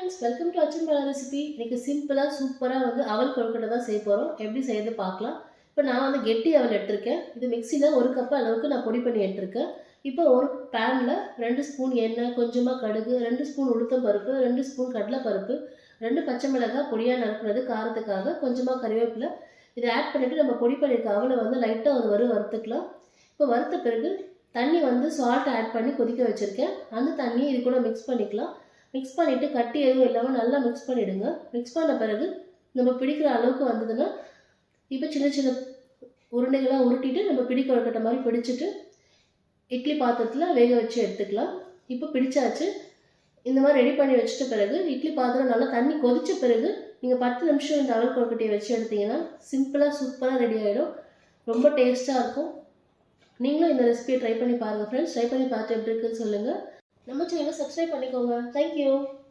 Friends, welcome to அச்சன்பலா recipe. இன்னைக்கு சிம்பிளாக சூப்பராக அவல் கொழுக்கட்டை தான் செய்ய போகிறோம். எப்படி செய்யறது பார்க்கலாம். இப்போ நான் கெட்டி அவல் எடுத்திருக்கேன். இது மிக்சியில் 1 கப் அளவுக்கு நான் பொடி பண்ணி எடுத்திருக்கேன். இப்போ ஒரு பேனில் 2 ஸ்பூன் எண்ணெய், கொஞ்சமாக கடுகு, 2 ஸ்பூன் உளுத்தம் பருப்பு, 2 ஸ்பூன் கடலைப்பருப்பு, 2 பச்சை மிளகாய் பொடியாக நறுக்குனது காரத்துக்காக, கொஞ்சமாக கறிவேப்பிலை இதை ஆட் பண்ணிவிட்டு நம்ம பொடி பண்ணியிருக்க அவலை லைட்டாக வறுத்துக்கலாம். இப்போ வறுத்த பிறகு தண்ணி சால்ட் ஆட் பண்ணி கொதிக்க வச்சுருக்கேன். அந்த தண்ணியை இது கூட மிக்ஸ் பண்ணிக்கலாம். மிக்ஸ் பண்ணிவிட்டு கட்டி எதுவும் இல்லாமல் நல்லா மிக்ஸ் பண்ணிவிடுங்க. மிக்ஸ் பண்ண பிறகு நம்ம பிடிக்கிற அளவுக்கு வந்ததுன்னா இப்போ சின்ன சின்ன உருண்டைகளாக உருட்டிட்டு நம்ம பிடி கொழுக்கட்டை மாதிரி பிடிச்சிட்டு இட்லி பாத்திரத்தில் வேக வச்சு எடுத்துக்கலாம். இப்போ பிடிச்சாச்சு. இந்த மாதிரி ரெடி பண்ணி வச்சுட்ட பிறகு இட்லி பாத்திரம் நல்லா தண்ணி கொதித்த பிறகு நீங்கள் 10 நிமிஷம் இந்த அவல் கொழுக்கட்டையை வச்சு எடுத்தீங்கன்னா சிம்பிளாக சூப்பராக ரெடி ஆகிடும். ரொம்ப டேஸ்ட்டாக இருக்கும். நீங்களும் இந்த ரெசிபியை ட்ரை பண்ணி பாருங்கள் ஃப்ரெண்ட்ஸ். ட்ரை பண்ணி பார்த்து எப்படி இருக்குன்னு சொல்லுங்கள். நம்ம சேனலை சப்ஸ்கிரைப் பண்ணிக்கோங்க. தேங்க்யூ.